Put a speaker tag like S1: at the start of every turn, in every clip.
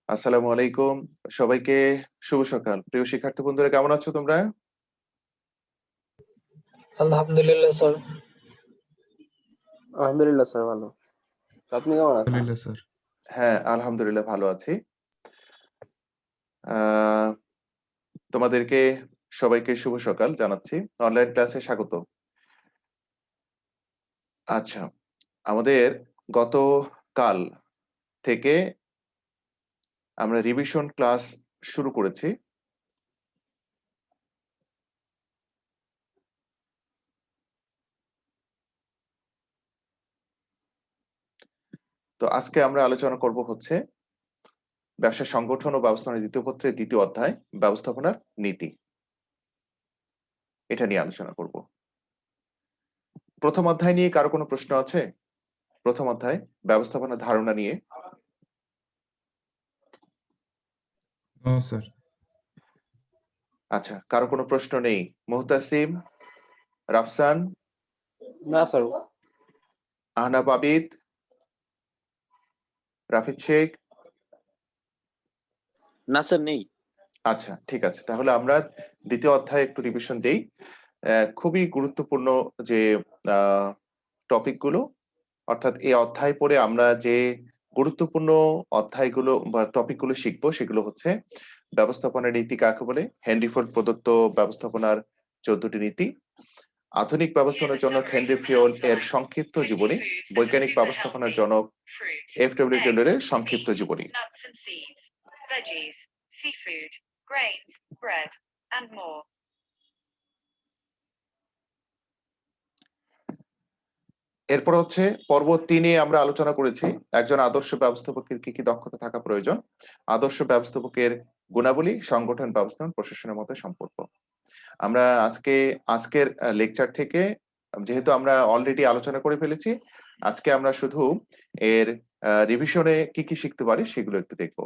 S1: আসসালামু আলাইকুম। সবাইকে শুভ সকাল। প্রিয় শিক্ষার্থী বন্ধুরা কেমন আছো তোমরা?
S2: আলহামদুলিল্লাহ স্যার।
S3: আলহামদুলিল্লাহ স্যার ভালো। আপনি কেমন আছেন?
S4: আলহামদুলিল্লাহ স্যার।
S1: হ্যাঁ, আলহামদুলিল্লাহ ভালো আছি। আ তোমাদেরকে সবাইকে শুভ সকাল জানাচ্ছি। অনলাইন ক্লাসে স্বাগত। আচ্ছা, আমাদের গতকাল থেকে আমরা রিভিশন ক্লাস শুরু করেছি। তো আজকে আমরা আলোচনা করব হচ্ছে ব্যবসা সংগঠন ও ব্যবস্থাপনা দ্বিতীয় পত্রের ২য় অধ্যায় ব্যবস্থাপনার নীতি। এটা নিয়ে আলোচনা করব। প্রথম অধ্যায় নিয়ে কারো কোনো প্রশ্ন আছে? প্রথম অধ্যায় ব্যবস্থাপনা ধারণা নিয়ে।
S4: No sir.
S1: আচ্ছা, কারো কোনো প্রশ্ন নেই? মুহতাসিম, রাফসান,
S3: না স্যার।
S1: আহনাব আবিদ, রাফিদ শেখ?
S5: না স্যার নেই।
S1: আচ্ছা, ঠিক আছে। তাহলে আমরা দ্বিতীয় অধ্যায়ে একটু রিভিশন দেই। খুবই গুরুত্বপূর্ণ যে আ টপিক গুলো, অর্থাৎ এই অধ্যায় পড়ে আমরা যে গুরুত্বপূর্ণ অধ্যায়গুলো বা টপিক গুলো শিখবো সেগুলো হচ্ছে ব্যবস্থাপনার নীতি কাকে বলে, হেনরি ফোর্ড প্রদত্ত ব্যবস্থাপনার ১৪ টি নীতি, আধুনিক ব্যবস্থাপনার জনক হেনরি ফিওল এর সংক্ষিপ্ত জীবনী, বৈজ্ঞানিক ব্যবস্থাপনার জনক এফ.ডব্লিউ. টেলরের সংক্ষিপ্ত জীবনী। এরপর হচ্ছে পর্ব ৩ এ আমরা আলোচনা করেছি একজন আদর্শ ব্যবস্থাপকের কি দক্ষতা থাকা প্রয়োজন, আদর্শ ব্যবস্থাপকের গুণাবলী, সংগঠন ব্যবস্থাপনা প্রশাসনের মধ্যে সম্পর্ক। আমরা আজকের লেকচার থেকে যেহেতু আমরা অলরেডি আলোচনা করে ফেলেছি, আজকে আমরা শুধু এর রিভিশনে কি শিখতে পারি সেগুলো একটু দেখব।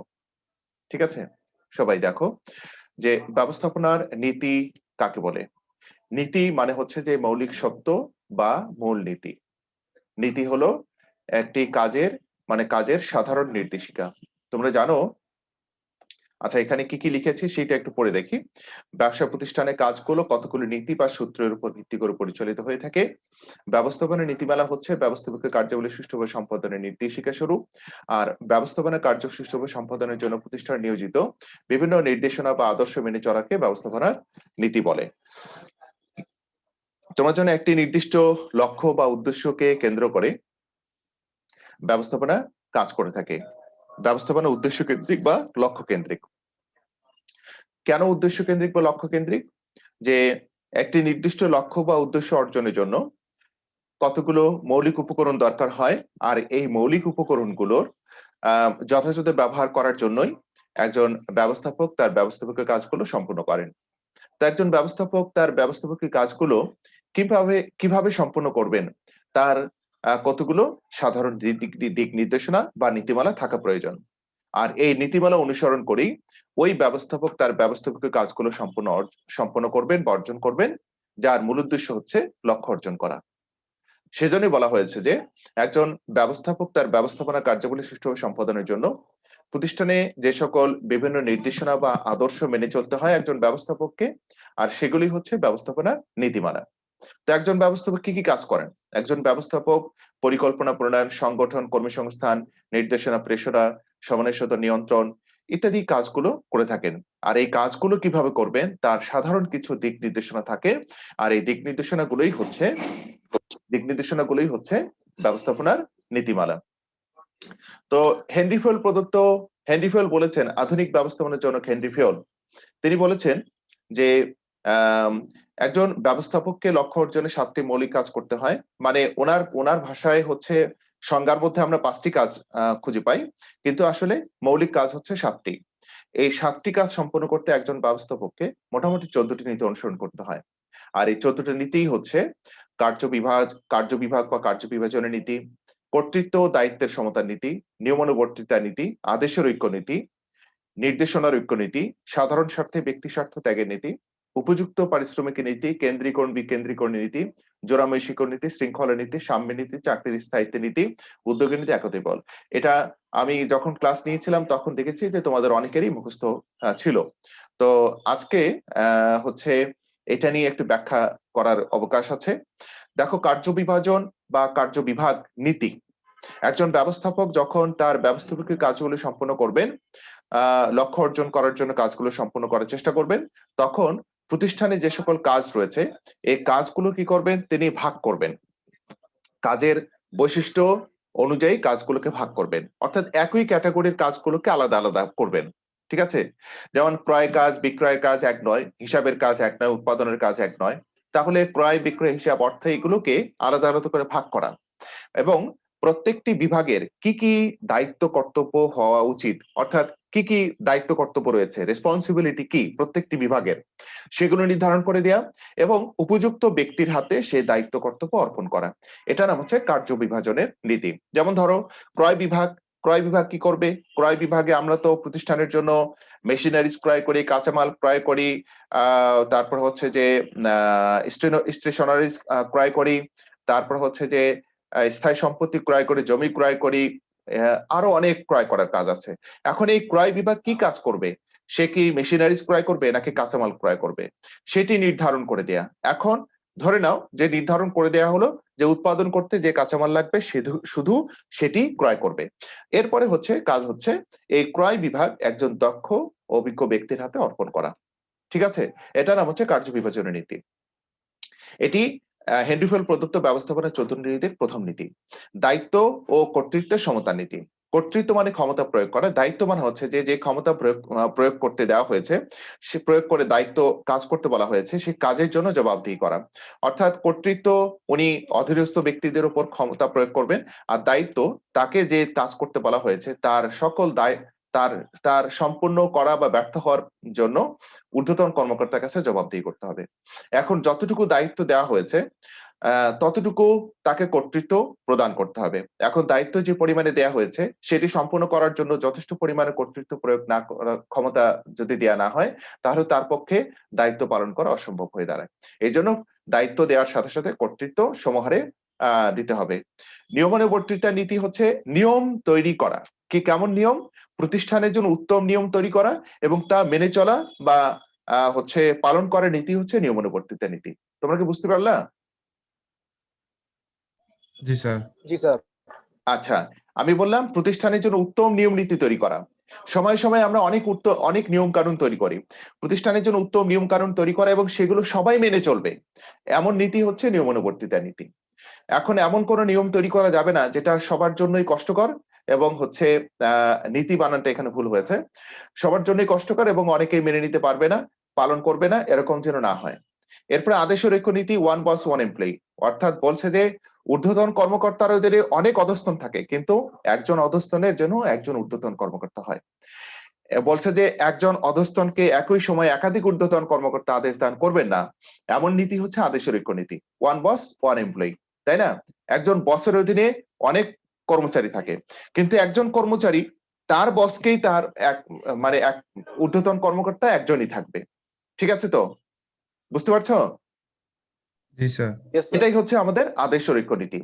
S1: ঠিক আছে? সবাই দেখো যে ব্যবস্থাপনার নীতি কাকে বলে? নীতি মানে হচ্ছে যে মৌলিক সত্য বা মূল নীতি। নীতি হলো একটি কাজের সাধারণ নির্দেশিকা। তোমরা জানো, আচ্ছা এখানে কি লিখেছি সেটা একটু পড়ে দেখি। ব্যবসা প্রতিষ্ঠানে কাজগুলো কতগুলো নীতি বা সূত্রের উপর ভিত্তি করে পরিচালিত হয়ে থাকে। ব্যবস্থাপনা নীতিমালা হচ্ছে ব্যবস্থাপকের কার্যাবলী সুষ্ঠুভাবে সম্পাদনের নির্দেশিকা স্বরূপ। আর ব্যবস্থাপনা কার্য সুষ্ঠুভাবে সম্পাদনের জন্য প্রতিষ্ঠান নিয়োজিত বিভিন্ন নির্দেশনা বা আদর্শ মেনে চলাকে ব্যবস্থাপনার নীতি বলে। তোমার জন্য একটি নির্দিষ্ট লক্ষ্য বা উদ্দেশ্যকে কেন্দ্র করে ব্যবস্থাপনা কাজ করে থাকে। ব্যবস্থাপনা উদ্দেশ্য কেন্দ্রিক বা লক্ষ্য কেন্দ্রিক। কেন উদ্দেশ্য কেন্দ্রিক বা লক্ষ্য কেন্দ্রিক? যে একটি নির্দিষ্ট লক্ষ্য বা উদ্দেশ্য অর্জনের জন্য কতগুলো মৌলিক উপকরণ দরকার হয়, আর এই মৌলিক উপকরণগুলোর যথাযথ ব্যবহার করার জন্যই একজন ব্যবস্থাপক তার ব্যবস্থাপকের কাজগুলো সম্পূর্ণ করেন। তো একজন ব্যবস্থাপক তার ব্যবস্থাপকের কাজগুলো কিভাবে সম্পন্ন করবেন তার কতগুলো সাধারণ দিক নির্দেশনা বা নীতিমালা থাকা প্রয়োজন। আর এই নীতিমালা অনুসরণ করেই ওই ব্যবস্থাপক তার ব্যবস্থাপকের কাজগুলো সম্পন্ন করবেন বা অর্জন করবেন, যার মূল উদ্দেশ্য হচ্ছে লক্ষ্য অর্জন করা। সেজন্যই বলা হয়েছে যে একজন ব্যবস্থাপক তার ব্যবস্থাপনা কার্যাবলী সুষ্ঠুভাবে সম্পাদনের জন্য প্রতিষ্ঠানে যে সকল বিভিন্ন নির্দেশনা বা আদর্শ মেনে চলতে হয় একজন ব্যবস্থাপককে, আর সেগুলি হচ্ছে ব্যবস্থাপনার নীতিমালা। তো একজন ব্যবস্থাপক কি কাজ করেন? একজন ব্যবস্থাপক পরিকল্পনা প্রণয়ন, সংগঠন, কর্মসংস্থান, নির্দেশনা প্রেষণা, সমন্বয়শীলতা নিয়ন্ত্রণ ইত্যাদি কাজগুলো করে থাকেন। আর এই কাজগুলো কিভাবে করবেন তার সাধারণ কিছু দিক নির্দেশনা থাকে। আর এই দিক নির্দেশনাগুলোই হচ্ছে ব্যবস্থাপনার নীতিমালা। তো হেনরি ফিওল বলেছেন, আধুনিক ব্যবস্থাপনার জনক হেনরি ফিওল, তিনি বলেছেন যে একজন ব্যবস্থাপককে লক্ষ্য অর্জনে 7টি মৌলিক কাজ করতে হয়। মানে ওনার ভাষায় হচ্ছে সংজ্ঞার মধ্যে আমরা 5টি কাজ খুঁজে পাই, কিন্তু আসলে মৌলিক কাজ হচ্ছে 7টি। এই 7টি কাজ সম্পন্ন করতে একজন ব্যবস্থাপককে মোটামুটি 14টি নীতি অনুসরণ করতে হয়। আর এই 14টি নীতিই হচ্ছে কার্য বিভাজনের নীতি, কর্তৃত্ব ও দায়িত্বের সমতার নীতি, নিয়মানুবর্তিতার নীতি, আদেশের ঐক্য নীতি, নির্দেশনার ঐক্য নীতি, সাধারণ স্বার্থে ব্যক্তি স্বার্থ ত্যাগের নীতি, উপযুক্ত পারিশ্রমিক নীতি, কেন্দ্রীকরণ বিকেন্দ্রীকরণ নীতি, জোড়াময় শিকড় নীতি, শৃঙ্খলা নীতি, সাম্য নীতি, চাকরির স্থায়িত্ব নীতি, উদ্যোগী নীতি, একতাই বল। এটা আমি যখন ক্লাস নিয়েছিলাম তখন দেখেছি যে তোমাদের অনেকেরই মুখস্থ ছিল। তো আজকে হচ্ছে এটা নিয়ে একটু ব্যাখ্যা করার অবকাশ আছে। দেখো, কার্য বিভাজন বা কার্য বিভাগ নীতি, একজন ব্যবস্থাপক যখন তার ব্যবস্থাপকীয় কাজগুলো সম্পন্ন করবেন, লক্ষ্য অর্জন করার জন্য কাজগুলো সম্পন্ন করার চেষ্টা করবেন, তখন প্রতিষ্ঠানে যে সকল কাজ রয়েছে এই কাজগুলো কি করবেন, তিনি ভাগ করবেন। কাজের বৈশিষ্ট্য অনুযায়ী কাজগুলোকে ভাগ করবেন, অর্থাৎ একই ক্যাটাগরির কাজগুলোকে আলাদা আলাদা করবেন। ঠিক আছে? যেমন ক্রয় কাজ, বিক্রয় কাজ এক নয়, হিসাবের কাজ এক নয়, উৎপাদনের কাজ এক নয়। তাহলে ক্রয়, বিক্রয়, হিসাব, অর্থ এগুলোকে আলাদা আলাদা করে ভাগ করা, এবং প্রত্যেকটি বিভাগের কি কি দায়িত্ব কর্তব্য হওয়া উচিত, অর্থাৎ কি কি দায়িত্ব কর্তব্য রয়েছে, রেসপন্সিবিলিটি কি প্রত্যেকটি বিভাগের, সেগুলো নির্ধারণ করে দেয়া এবং উপযুক্ত ব্যক্তির হাতে সেই দায়িত্ব কর্তব্য অর্পণ করা। এটা নাম হচ্ছে কার্য বিভাজনের নীতি। যেমন ধরো ক্রয় বিভাগ, ক্রয় বিভাগ কি করবে? ক্রয় বিভাগে আমরা তো প্রতিষ্ঠানের জন্য মেশিনারিজ ক্রয় করি, কাঁচামাল ক্রয় করি, তারপর হচ্ছে যে স্টেশনারিজ ক্রয় করি, তারপর হচ্ছে যে স্থায়ী সম্পত্তি ক্রয় করি, জমি ক্রয় করি, আরো অনেক ক্রয় করার কাজ আছে। এখন এই ক্রয় বিভাগ কি কাজ করবে? সে কি মেশিনারিজ ক্রয় করবে নাকি কাঁচামাল ক্রয় করবে, সেটি নির্ধারণ করে দেয়া। এখন ধরে নাও যে নির্ধারণ করে দেয়া হলো যে উৎপাদন করতে যে কাঁচামাল লাগবে শুধু সেটি ক্রয় করবে। এরপরে হচ্ছে কাজ হচ্ছে এই ক্রয় বিভাগ একজন দক্ষ অভিজ্ঞ ব্যক্তির হাতে অর্পণ করা। ঠিক আছে? এটা নাম হচ্ছে কার্য বিভাজনের নীতি। এটি হেনরি ফেল প্রদত্ত ব্যবস্থাপনা 14 নীতির প্রথম নীতি। দায়িত্ব ও কর্তৃত্বের সমতা নীতি। কর্তৃত্ব মানে ক্ষমতা প্রয়োগ করা, দায়িত্ব মানে হচ্ছে যে যে ক্ষমতা প্রয়োগ করতে দেওয়া হয়েছে, সে প্রয়োগ করে দায়িত্ব কাজ করতে বলা হয়েছে, সেই কাজের জন্য জবাবদিহি করা। অর্থাৎ কর্তৃত্ব উনি অধীনস্থ ব্যক্তিদের উপর ক্ষমতা প্রয়োগ করবেন, আর দায়িত্ব তাকে যে কাজ করতে বলা হয়েছে তার সকল দায় তার তার সম্পূর্ণ করা বা ব্যর্থ হওয়ার জন্য ঊর্ধ্বতন কর্মকর্তার কাছে জবাবদিহি করতে হবে। এখন যতটুকু দায়িত্ব দেওয়া হয়েছে ততটুকু তাকে কর্তৃত্ব প্রদান করতে হবে। এখন দায়িত্ব যে পরিমাণে দেয়া হয়েছে সেটি সম্পূর্ণ করার জন্য যথেষ্ট পরিমাণে কর্তৃত্ব প্রয়োগ না করার ক্ষমতা যদি দেয়া না হয়, তাহলে তার পক্ষে দায়িত্ব পালন করা অসম্ভব হয়ে দাঁড়ায়। এই জন্য দায়িত্ব দেওয়ার সাথে সাথে কর্তৃত্ব সমহারে দিতে হবে। নিয়মানুবর্তিতা নীতি হচ্ছে নিয়ম তৈরি করা। কি কেমন নিয়ম? প্রতিষ্ঠানের জন্য উত্তম নিয়ম তৈরি করা এবং তা মেনে চলা বা হচ্ছে পালন করার নীতি হচ্ছে নিয়মানুবর্তিতা নীতি। তোমরা কি বুঝতে পারলা?
S4: জি স্যার।
S3: জি স্যার।
S1: আচ্ছা, আমি বললাম প্রতিষ্ঠানের জন্য উত্তম নিয়ম নীতি তৈরি করা। সময়ে সময়ে আমরা অনেক নিয়ম কানুন তৈরি করি। প্রতিষ্ঠানের জন্য উত্তম নিয়ম কানুন তৈরি করা এবং সেগুলো সবাই মেনে চলবে, এমন নীতি হচ্ছে নিয়মানুবর্তিতা নীতি। এখন এমন কোন নিয়ম তৈরি করা যাবে না যেটা সবার জন্যই কষ্টকর এবং হচ্ছে নীতি বানানটা এখানে ভুল হয়েছে। সবার জন্যই কষ্টকর এবং অনেকেই মেনে নিতে পারবে না, পালন করবে না, এরকম যেন না হয়। এরপরে আদেশ ও ঐক্য নীতি, ওয়ান বস ওয়ান এমপ্লয়ি, অর্থাৎ বলছে যে ঊর্ধ্বতন কর্মকর্তাদের অনেক অধস্তন থাকে, কিন্তু একজন অধস্তনের জন্য একজন ঊর্ধ্বতন কর্মকর্তা হয়। বলছে যে একজন অধস্তনকে একই সময় একাধিক ঊর্ধ্বতন কর্মকর্তা আদেশ দান করবেন না, এমন নীতি হচ্ছে আদেশের ঐক্য নীতি, ওয়ান বস ওয়ান এমপ্লয়ি। তাই না? একজন বসের অধীনে অনেক কর্মচারী থাকে, কিন্তু একজন কর্মচারী তার বসকেই তার এক ঊর্ধ্বতন কর্মকর্তা একজনই থাকবে। ঠিক আছে? তো বুঝতে পারছো?
S4: জি স্যার।
S1: এটাই হচ্ছে আমাদের আদেশ ও ঐক্য নীতি।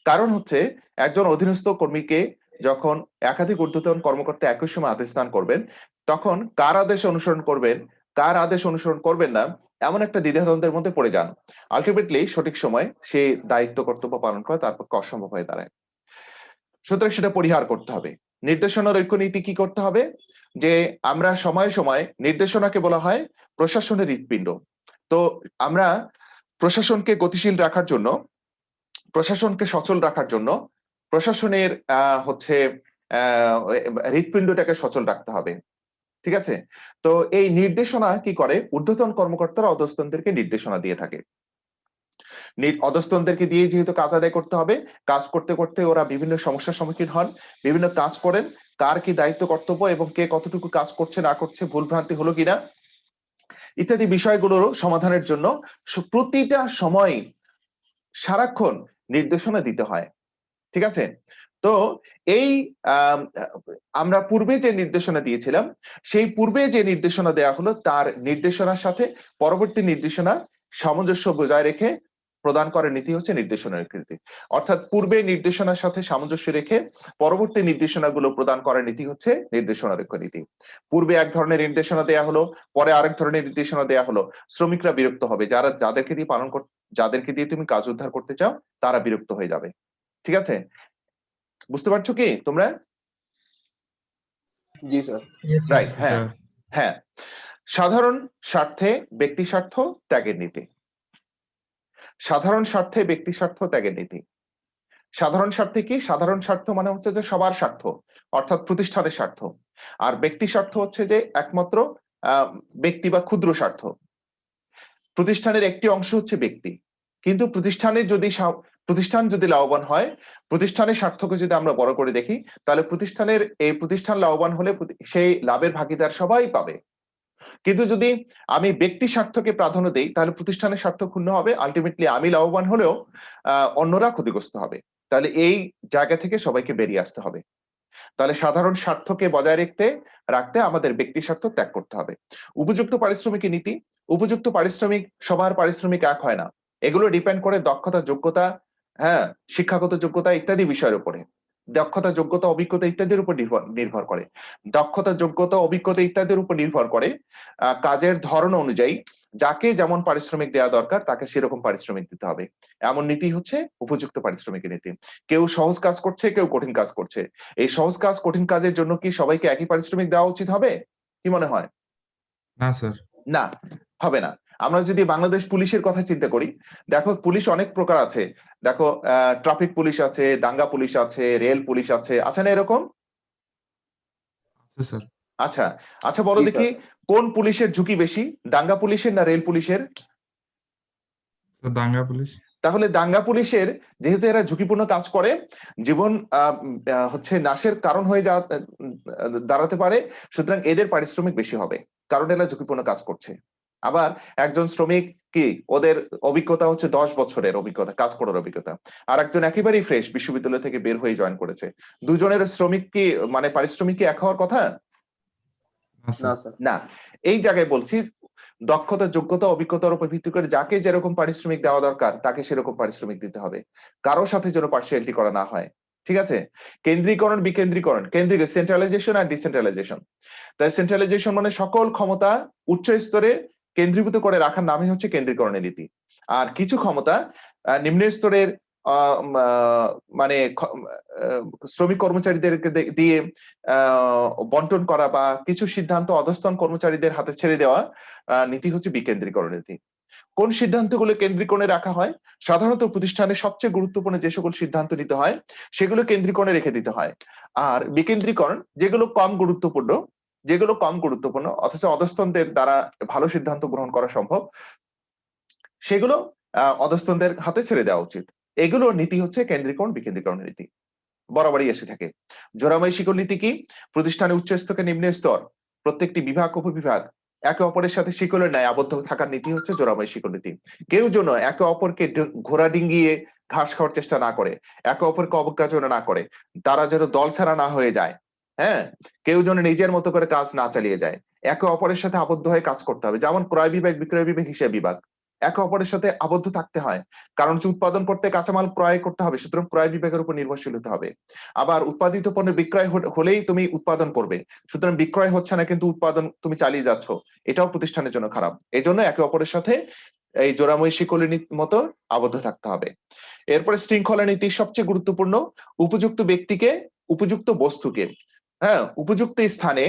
S1: কারণ হচ্ছে একজন অধীনস্থ কর্মীকে যখন একাধিক ঊর্ধ্বতন কর্মকর্তা একই সময় আদেশ দান করবেন, তখন কার আদেশ অনুসরণ করবেন, কার আদেশ অনুসরণ করবেন না, এমন একটা দ্বিধাদ্বন্দ্বের মধ্যে পড়ে যান। আলটিমেটলি সঠিক সময় সেই দায়িত্ব কর্তব্য পালন করা তার পক্ষে অসম্ভব হয়ে দাঁড়ায়। সুতরাং সেটা পরিহার করতে হবে। নির্দেশনার ঐক্য নীতি কি করতে হবে? যে আমরা সময়ে সময়ে নির্দেশনাকে বলা হয় প্রশাসনের হৃৎপিণ্ড। তো আমরা প্রশাসনকে গতিশীল রাখার জন্য, প্রশাসনকে সচল রাখার জন্য প্রশাসনের হচ্ছে হৃৎপিণ্ডটাকে সচল রাখতে হবে। ঠিক আছে? তো এই নির্দেশনা কি করে? ঊর্ধ্বতন কর্মকর্তারা অধস্তনদেরকে নির্দেশনা দিয়ে থাকে। অধস্তনদেরকে দিয়ে যেহেতু কাজ আদায় করতে হবে, কাজ করতে করতে ওরা বিভিন্ন সমস্যার সম্মুখীন হন, বিভিন্ন কাজ করেন, কার কি দায়িত্ব কর্তব্য এবং কে কতটুকু কাজ করছে না করছে, ভুলভ্রান্তি হলো কিনা ইত্যাদি বিষয়গুলোর সমাধানের জন্য প্রতিটা সময় সারাক্ষণ নির্দেশনা দিতে হয়। ঠিক আছে? তো এই আমরা পূর্বে যে নির্দেশনা দিয়েছিলাম, সেই পূর্বে যে নির্দেশনা দেওয়া হলো তার নির্দেশনার সাথে পরবর্তী নির্দেশনা সামঞ্জস্য বজায় রেখে প্রদান করার নীতি হচ্ছে নির্দেশনা নীতি। অর্থাৎ পূর্বে নির্দেশনার সাথে সামঞ্জস্য রেখে পরবর্তী নির্দেশনাগুলো প্রদান করার নীতি হচ্ছে নির্দেশনা নীতি। পূর্বে এক ধরনের নির্দেশনা দেয়া হলো, পরে আরেক ধরনের নির্দেশনা দেয়া হলো, শ্রমিকরা বিরক্ত হবে, যাদেরকে দিয়ে তুমি কাজ উদ্ধার করতে চাও তারা বিরক্ত হয়ে যাবে। ঠিক আছে, বুঝতে পারছো কি তোমরা?
S3: জি স্যার।
S1: রাইট,
S4: জি
S1: হ্যাঁ
S4: স্যার।
S1: হ্যাঁ। সাধারণ স্বার্থে ব্যক্তি স্বার্থ ত্যাগের নীতি। সাধারণ স্বার্থে ব্যক্তি স্বার্থ ত্যাগের নীতি। সাধারণ স্বার্থে কি? সাধারণ স্বার্থ মানে হচ্ছে যে সবার স্বার্থ, অর্থাৎ প্রতিষ্ঠানের স্বার্থ। আর ব্যক্তি স্বার্থ হচ্ছে যে একমাত্র ব্যক্তি বা ক্ষুদ্র স্বার্থ। প্রতিষ্ঠানের একটি অংশ হচ্ছে ব্যক্তি, কিন্তু প্রতিষ্ঠান যদি লাভবান হয়, প্রতিষ্ঠানের স্বার্থকে যদি আমরা বড় করে দেখি, তাহলে প্রতিষ্ঠান লাভবান হলে সেই লাভের ভাগিদার সবাই পাবে। কিন্তু যদি আমি ব্যক্তি স্বার্থকে প্রাধান্য দেই, তাহলে প্রতিষ্ঠানের স্বার্থ ক্ষুণ্ণ হবে, আলটিমেটলি আমি লাভবান হলেও অন্যরা ক্ষতিগ্রস্ত হবে। তাহলে এই জায়গা থেকে সবাইকে বেরিয়ে আসতে হবে। তাহলে সাধারণ স্বার্থকে বজায় রাখতে আমাদের ব্যক্তি স্বার্থ ত্যাগ করতে হবে। উপযুক্ত পারিশ্রমিক নীতি। উপযুক্ত পারিশ্রমিক, সবার পারিশ্রমিক এক হয় না, এগুলো ডিপেন্ড করে দক্ষতা, যোগ্যতা, হ্যাঁ, শিক্ষাগত যোগ্যতা ইত্যাদি বিষয়ের উপরে। দক্ষতা, যোগ্যতা, অভিজ্ঞতা ইত্যাদির উপর নির্ভর করে। দক্ষতা, যোগ্যতা, অভিজ্ঞতা ইত্যাদির উপর নির্ভর করে কাজের ধরন অনুযায়ী যাকে যেমন পারিশ্রমিক দেওয়া দরকার তাকে সেরকম পারিশ্রমিক দিতে হবে। এমন নীতি হচ্ছে উপযুক্ত পারিশ্রমিক নীতি। কেউ সহজ কাজ করছে, কেউ কঠিন কাজ করছে, এই সহজ কাজ কঠিন কাজের জন্য কি সবাইকে একই পারিশ্রমিক দেওয়া উচিত হবে? কি মনে হয়?
S4: না স্যার।
S1: না, হবে না। আমরা যদি বাংলাদেশ পুলিশের কথা চিন্তা করি, দেখো পুলিশ অনেক প্রকার আছে। দেখো ট্রাফিক পুলিশ আছে, দাঙ্গা পুলিশ আছে, রেল পুলিশ আছে, আছে না এরকম?
S4: আচ্ছা স্যার।
S1: আচ্ছা আচ্ছা, বলো
S3: জি
S1: দেখি কোন পুলিশের ঝুঁকি বেশি, দাঙ্গা পুলিশের না রেল পুলিশের?
S4: দাঙ্গা পুলিশ।
S1: তাহলে দাঙ্গা পুলিশের, যেহেতু এরা ঝুঁকিপূর্ণ কাজ করে, জীবন হচ্ছে নাশের কারণ হয়ে দাঁড়াতে পারে, সুতরাং এদের পারিশ্রমিক বেশি হবে, কারণ এরা ঝুঁকিপূর্ণ কাজ করছে। আবার একজন শ্রমিক কি, ওদের অভিজ্ঞতা হচ্ছে 10 বছরের অভিজ্ঞতা, কাজ করার অভিজ্ঞতা, আর একজন একেবারেই ফ্রেশ, বিশ্ববিদ্যালয় থেকে বের হয়ে জয়েন করেছে। দুজনের শ্রমিক কি মানে পারিশ্রমিক কি এক হওয়ার কথা?
S4: না
S3: না
S4: স্যার।
S3: স্যার।
S1: না। এই জায়গায় বলছি, দক্ষতা, যোগ্যতা, অভিজ্ঞতার উপর ভিত্তি করে যাকে যেরকম পারিশ্রমিক দেওয়া দরকার তাকে সেরকম পারিশ্রমিক দিতে হবে, কারোর সাথে যেন পার্সিয়ালিটি করা না হয়। ঠিক আছে? কেন্দ্রীকরণ, বিকেন্দ্রীকরণ, সেন্ট্রালাইজেশন আর ডিসেন্ট্রালাইজেশন। তাই সেন্ট্রালাইজেশন মানে সকল ক্ষমতা উচ্চ স্তরে কেন্দ্রীভূত করে রাখার নামই হচ্ছে কেন্দ্রীকরণের নীতি। আর কিছু ক্ষমতা নিম্ন স্তরের মানে শ্রমিক কর্মচারীদেরকে দিয়ে বন্টন করা বা কিছু সিদ্ধান্ত অধস্তন কর্মচারীদের হাতে ছেড়ে দেওয়া নীতি হচ্ছে বিকেন্দ্রীকরণ নীতি। কোন সিদ্ধান্তগুলো কেন্দ্রীকরণে রাখা হয়? সাধারণত প্রতিষ্ঠানে সবচেয়ে গুরুত্বপূর্ণ যে সকল সিদ্ধান্ত নিতে হয় সেগুলো কেন্দ্রীকরণে রেখে দিতে হয়। আর বিকেন্দ্রীকরণ যেগুলো কম গুরুত্বপূর্ণ অথচ অধস্তনদের দ্বারা ভালো সিদ্ধান্ত গ্রহণ করা সম্ভব, সেগুলো অধস্তনদের হাতে ছেড়ে দেওয়া উচিত। এগুলো নীতি হচ্ছে কেন্দ্রীকরণ, বিকেন্দ্রীকরণ নীতি, বরাবরই এসে থাকে। জোড়াময় শিকল নীতি কি? প্রতিষ্ঠানে উচ্চ স্তর থেকে নিম্ন স্তর প্রত্যেকটি বিভাগ, উপবিভাগ একে অপরের সাথে শিকলের ন্যায় আবদ্ধ থাকার নীতি হচ্ছে জোড়াময় শিকল নীতি। কেউ যেন একে অপরকে ঘোড়া ডিঙ্গিয়ে ঘাস খাওয়ার চেষ্টা না করে, একে অপরকে অবজ্ঞা যেন না করে, তারা যেন দল ছাড়া না হয়ে যায়, হ্যাঁ, কেউ যেন নিজের মতো করে কাজ না চালিয়ে যায়, একে অপরের সাথে আবদ্ধ হয়ে কাজ করতে হবে। যেমন ক্রয় বিভাগ, বিক্রয় বিভাগ, হিসাব বিভাগ একে অপরের সাথে আবদ্ধ থাকতে হয়, কারণ উৎপাদন করতে কাঁচামাল ক্রয় করতে হবে, সুতরাং ক্রয় বিভাগের উপর নির্ভরশীল হতে হবে। আবার উৎপাদিত পণ্য বিক্রয় হলেই তুমি উৎপাদন করবে, সুতরাং বিক্রয় হচ্ছে না কিন্তু উৎপাদন তুমি চালিয়ে যাচ্ছ, এটাও প্রতিষ্ঠানের জন্য খারাপ। এই জন্য একে অপরের সাথে এই জোড়াময় শিকলের মতো আবদ্ধ থাকতে হবে। এরপরে শৃঙ্খলা নীতি সবচেয়ে গুরুত্বপূর্ণ। উপযুক্ত ব্যক্তিকে, উপযুক্ত বস্তুকে, হ্যাঁ, উপযুক্ত স্থানে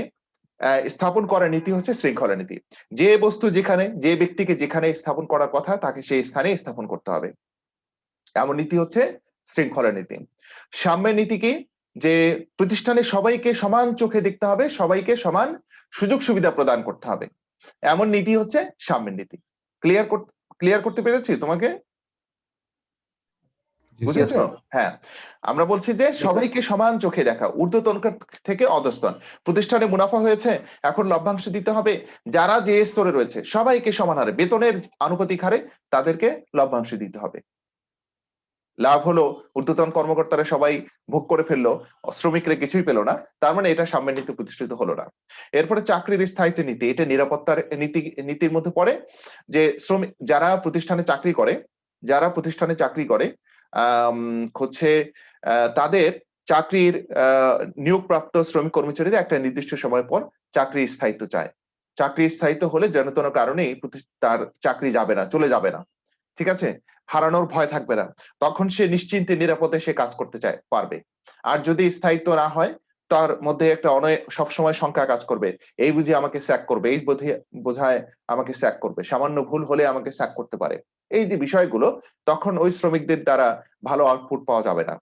S1: স্থাপন করার নীতি হচ্ছে শৃঙ্খলা নীতি। যে বস্তু যেখানে, যে ব্যক্তিকে যেখানে স্থাপন করার কথা তাকে সেই স্থানে স্থাপন করতে হবে, এমন নীতি হচ্ছে শৃঙ্খলা নীতি। সাম্যের নীতি কি? যে প্রতিষ্ঠানে সবাইকে সমান চোখে দেখতে হবে, সবাইকে সমান সুযোগ সুবিধা প্রদান করতে হবে, এমন নীতি হচ্ছে সাম্যের নীতি। ক্লিয়ার করতে পেরেছি তোমাকে?
S4: জি স্যার।
S1: বুঝেছো? হ্যাঁ, আমরা বলছি যে
S3: স্যার।
S1: সবাইকে সমান চোখে দেখা, ঊর্ধ্বতন থেকে অধস্তন। প্রতিষ্ঠানে মুনাফা হয়েছে, এখন লভ্যাংশ দিতে হবে, যারা যে স্তরে রয়েছে সবাইকে সমান হারে বেতনের আনুপাতিক হারে তাদেরকে লভ্যাংশ দিতে হবে। লাভ হলো, ঊর্ধ্বতন কর্মকর্তারা সবাই ভোগ করে ফেললো, শ্রমিকরা কিছুই পেল না, তার মানে এটা সাম্যের নীতি প্রতিষ্ঠিত হলো না। এরপরে চাকরির স্থায়িত্ব নীতি, এটা নিরাপত্তার নীতির মধ্যে পড়ে। যে শ্রমিক যারা প্রতিষ্ঠানে চাকরি করে, যারা প্রতিষ্ঠানে চাকরি করে হচ্ছে তাদের চাকরির নিয়োগপ্রাপ্ত শ্রমিক কর্মচারীরা একটা নির্দিষ্ট সময় পর চাকরি স্থায়িত্ব চায়। চাকরি স্থায়িত্ব হলে যেন কোনো কারণেই তার চাকরি যাবে না, চলে যাবে না, ঠিক আছে, হারানোর ভয় থাকবে না, তখন সে নিশ্চিন্তে নিরাপদে সে কাজ করতে পারবে। আর যদি স্থায়িত্ব না হয়, তার মধ্যে একটা সবসময় শঙ্কা কাজ করবে, এই বুঝি আমাকে স্যাক করবে, এই বোঝায় আমাকে স্যাক করবে, সামান্য ভুল হলে আমাকে স্যাক করতে পারে, এই যে বিষয়গুলো, তখন ওই শ্রমিকদের দ্বারা ভালো আউটপুট পাওয়া যাবে না।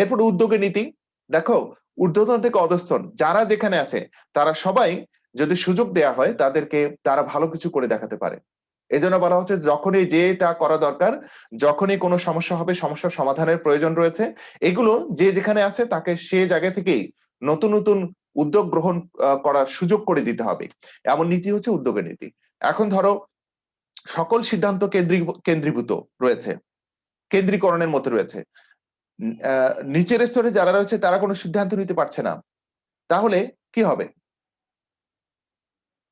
S1: এরপর উদ্যোগের নীতি। দেখো, ঊর্ধ্বতন থেকে অধস্তন যারা যেখানে আছে তারা সবাই যদি সুযোগ দেয়া হয় তাদেরকে, তারা ভালো কিছু করে দেখাতে পারে। এজন্য বলা হচ্ছে যখনই যেটা করা দরকার, যখনই কোনো সমস্যা হবে, সমস্যার সমাধানের প্রয়োজন রয়েছে, এগুলো যে যেখানে আছে তাকে সে জায়গা থেকেই নতুন নতুন উদ্যোগ গ্রহণ করার সুযোগ করে দিতে হবে। এমন নীতি হচ্ছে উদ্যোগের নীতি। এখন ধরো সকল সিদ্ধান্ত কেন্দ্রীভূত রয়েছে, কেন্দ্রীকরণের মধ্যে রয়েছে, নিচের স্তরে যারা রয়েছে তারা কোনো সিদ্ধান্ত নিতে পারছে না, তাহলে কি হবে,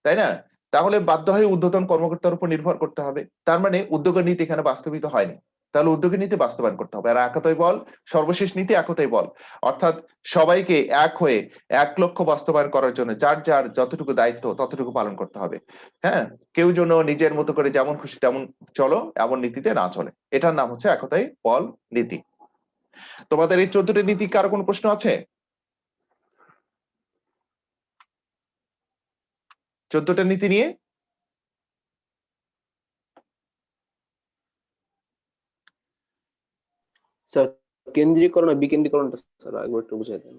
S1: তাই না? তাহলে বাধ্য হয়ে ঊর্ধ্বতন কর্মকর্তার উপর নির্ভর করতে হবে। তার মানে উদ্যোগের নীতি এখানে বাস্তবিত হয়নি, তাহলে উদ্যোগের নীতি বাস্তবায়ন করতে হবে। আর একতাই বল, সর্বশেষ নীতি একতাই বল, অর্থাৎ সবাইকে এক হয়ে এক লক্ষ্য বাস্তবায়ন করার জন্য যার যার যতটুকু দায়িত্ব ততটুকু পালন করতে হবে। হ্যাঁ, কেউ যেন নিজের মতো করে যেমন খুশি তেমন চলো এমন নীতিতে না চলে। এটার নাম হচ্ছে একতাই বল নীতি। তোমাদের এই 14টি নীতি কারো কোনো প্রশ্ন আছে? 14টা নীতি নিয়ে?
S3: স্যার কেন্দ্রীকরণ আর বিকেন্দ্রীকরণটা স্যার একবার একটু বুঝিয়ে দেন।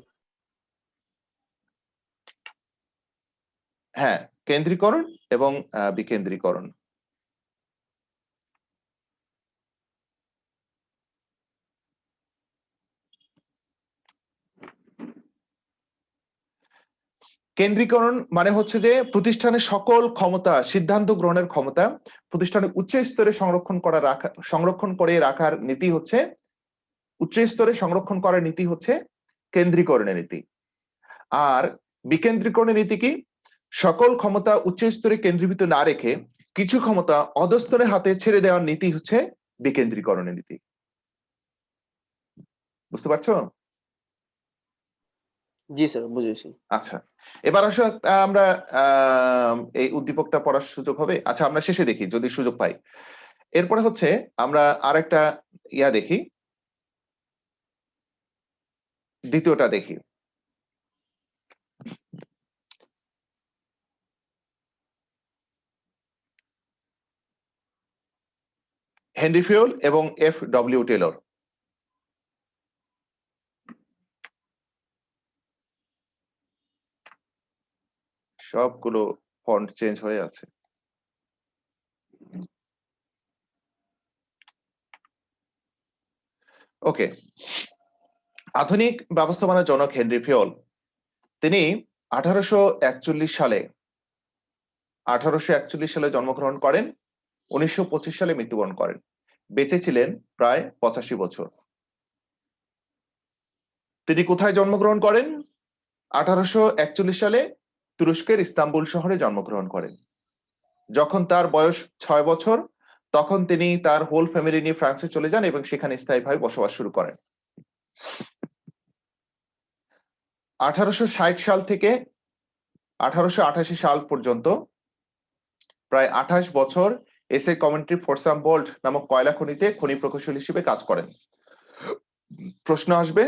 S1: হ্যাঁ, কেন্দ্রীকরণ এবং বিকেন্দ্রীকরণ। কেন্দ্রীকরণ মানে হচ্ছে যে প্রতিষ্ঠানের সকল ক্ষমতা, সিদ্ধান্ত গ্রহণের ক্ষমতা প্রতিষ্ঠানের উচ্চ স্তরে সংরক্ষণ করে রাখার নীতি হচ্ছে, উচ্চ স্তরে সংরক্ষণ করার নীতি হচ্ছে কেন্দ্রীকরণের নীতি। আর বিকেন্দ্রীকরণের নীতি কি? সকল ক্ষমতা উচ্চ স্তরে কেন্দ্রীভূত না রেখে কিছু ক্ষমতা অধস্তরের হাতে ছেড়ে দেওয়ার নীতি হচ্ছে বিকেন্দ্রীকরণের নীতি। বুঝতে পারছো?
S3: জি স্যার, বুঝেছি।
S1: আচ্ছা, এবার আসো আমরা এই উদ্দীপকটা পড়ার সুযোগ হবে। আচ্ছা, আমরা শেষে দেখি যদি সুযোগ পাই। এরপরে হচ্ছে আমরা আরেকটা দেখি, দ্বিতীয়টা দেখি। হেনরি ফিওল এবং F.W. টেলর। সবগুলো ফন্ট চেঞ্জ হয়ে আছে। ওকে, আধুনিক ব্যবস্থাপনার জনক হেনরি ফিওল, তিনি 1841 সালে জন্মগ্রহণ করেন, 1925 সালে মৃত্যুবরণ করেন। বেঁচে ছিলেন প্রায় 85 বছর। তিনি কোথায় জন্মগ্রহণ করেন? 1841 সালে তুরস্কের ইস্তাম্বুল শহরে জন্মগ্রহণ করেন। যখন তার বয়স 6 বছর, তখন তিনি তার হোল ফ্যামিলি নিয়ে ফ্রান্সে চলে যান এবং সেখানে স্থায়ীভাবে বসবাস শুরু করেন। 1860 সাল থেকে 1888 সাল পর্যন্ত প্রায় 28 বছর এসএ কমেন্ট্রি ফোরসাম বোল্ট নামক কয়লা খনিতে খনি প্রকৌশলী হিসেবে কাজ করেন। প্রশ্ন আসবে,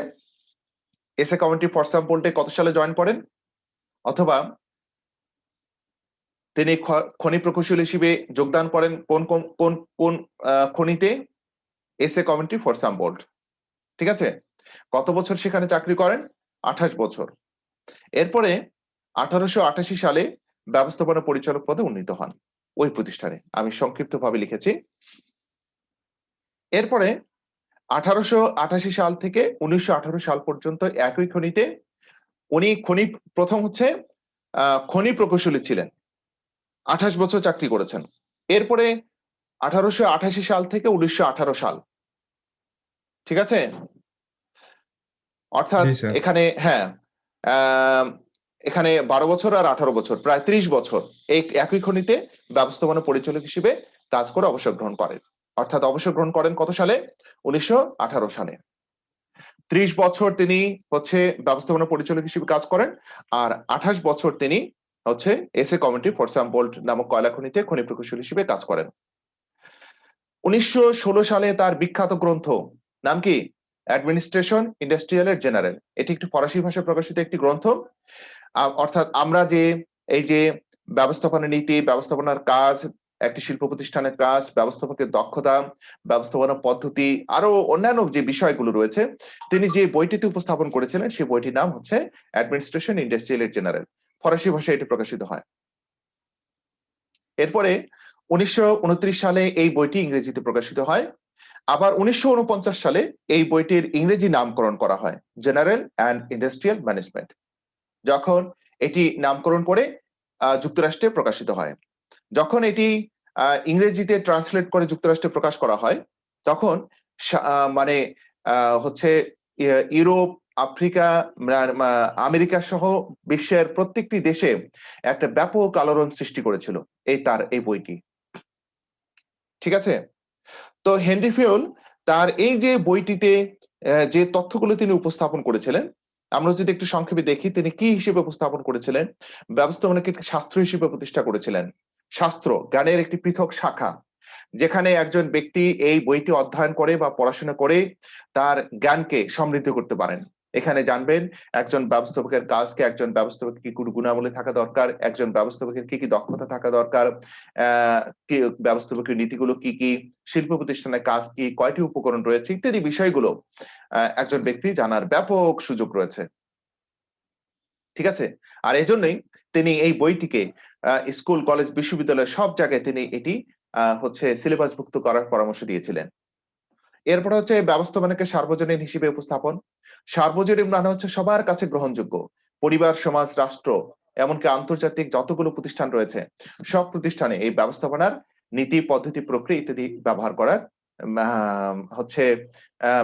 S1: এসএ কমেন্ট্রি ফোরসাম বোল্টে কত সালে জয়েন করেন, অথবা তিনি খনি প্রকৌশলী হিসেবে যোগদান করেন কোন কোন কোন কোন খনিতে? SA commentary foursome bolt. ঠিক আছে, কত বছর সেখানে চাকরি করেন? 28 বছর। এরপরে 1888 সালে ব্যবস্থাপনা পরিচালক পদে উন্নীত হন ওই প্রতিষ্ঠানে, আমি সংক্ষিপ্তভাবে লিখেছি। এরপরে 1888 সাল থেকে 1918 সাল পর্যন্ত একই খনিতে উনি প্রথম হচ্ছে খনি প্রকৌশলী ছিলেন, 28 বছর চাকরি করেছেন। এরপরে 1888 সাল থেকে 1918 সাল, ঠিক আছে, অর্থাৎ
S4: জি স্যার।
S1: এখানে এখানে 12 বছর আর 18 বছর, প্রায় 30 বছর এই একই খনিতে ব্যবস্থাপনা পরিচালক হিসেবে কাজ করে অবসর গ্রহণ করেন। অর্থাৎ অবসর গ্রহণ করেন কত সালে? 1918 সালে। 30 বছর তিনি হচ্ছে ব্যবস্থাপনা পরিচালক হিসেবে কাজ করেন, আর 28 বছর তিনি হচ্ছে এসএ কমিটি ফর সাম্পোল্ট নামক কয়লা খনিতে খনি প্রকৌশলী হিসেবে কাজ করেন। 1916 সালে তার বিখ্যাত গ্রন্থ নাম কি? অ্যাডমিনিস্ট্রেশন ইন্ডাস্ট্রিয়ালের জেনারেল। এটি একটি ফরাসি ভাষায় প্রকাশিত একটি গ্রন্থ। অর্থাৎ আমরা যে এই যে ব্যবস্থাপনা নীতি, ব্যবস্থাপনার কাজ, একটি শিল্প প্রতিষ্ঠানের কাজ, ব্যবস্থাপকের দক্ষতা, ব্যবস্থাপনা পদ্ধতি, আরো অন্যান্য যে বিষয়গুলো রয়েছে, তিনি যে বইটিতে উপস্থাপন করেছিলেন সেই বইটির নাম হচ্ছে অ্যাডমিনিস্ট্রেশন ইন্ডাস্ট্রিয়ালের জেনারেল। ফরাসি ভাষায় এটি প্রকাশিত হয়। এরপরে 1929 সালে এই বইটি ইংরেজিতে প্রকাশিত হয়। আবার 1949 সালে এই বইটির ইংরেজি নামকরণ করা হয় জেনারেল অ্যান্ড ইন্ডাস্ট্রিয়াল ম্যানেজমেন্ট। যখন এটি নামকরণ করে যুক্তরাষ্ট্রে প্রকাশিত হয়, যখন এটি ইংরেজিতে ট্রান্সলেট করে যুক্তরাষ্ট্রে প্রকাশ করা হয়, তখন মানে হচ্ছে ইউরোপ, আফ্রিকা, আমেরিকা সহ বিশ্বের প্রত্যেকটি দেশে একটা ব্যাপক আলোড়ন সৃষ্টি করেছিল এই বইটি। ঠিক আছে? তো হেনরি ফিওল তার এই যে বইটিতে যে তথ্যগুলো তিনি উপস্থাপন করেছিলেন, আমরা যদি একটু সংক্ষেপে দেখি তিনি কি হিসেবে উপস্থাপন করেছিলেন। ব্যবস্থাপনাকে একটি শাস্ত্র হিসেবে প্রতিষ্ঠা করেছিলেন। শাস্ত্র জ্ঞানের একটি পৃথক শাখা, যেখানে একজন ব্যক্তি এই বইটি অধ্যয়ন করে বা পড়াশোনা করে তার জ্ঞানকে সমৃদ্ধ করতে পারেন। এখানে জানবেন একজন ব্যবস্থাপকের কাজকে, একজন ব্যবস্থাপকের কি গুণাবলী থাকা দরকার, একজন ব্যবস্থাপকের কি কি দক্ষতা থাকা দরকার, ব্যবস্থাপকের নীতিগুলো কি কি, শিল্প প্রতিষ্ঠানের কাজ কি, কয়টি উপকরণ রয়েছে ইত্যাদি বিষয়গুলো একজন ব্যক্তি জানার ব্যাপক সুযোগ রয়েছে। ঠিক আছে? আর এজন্যই তিনি এই বইটিকে স্কুল, কলেজ, বিশ্ববিদ্যালয় সব জায়গায় তিনি এটি হচ্ছে সিলেবাসভুক্ত করার পরামর্শ দিয়েছিলেন। এরপর হচ্ছে ব্যবস্থাপনাকে সার্বজনীন হিসেবে উপস্থাপন। সার্বজনীন মানে হচ্ছে সবার কাছে গ্রহণযোগ্য। পরিবার, সমাজ, রাষ্ট্র, এমনকি আন্তর্জাতিক যতগুলো প্রতিষ্ঠান রয়েছে সব প্রতিষ্ঠানে এই ব্যবস্থাপনার নীতি, পদ্ধতি, প্রক্রিয়া ইত্যাদি ব্যবহার করার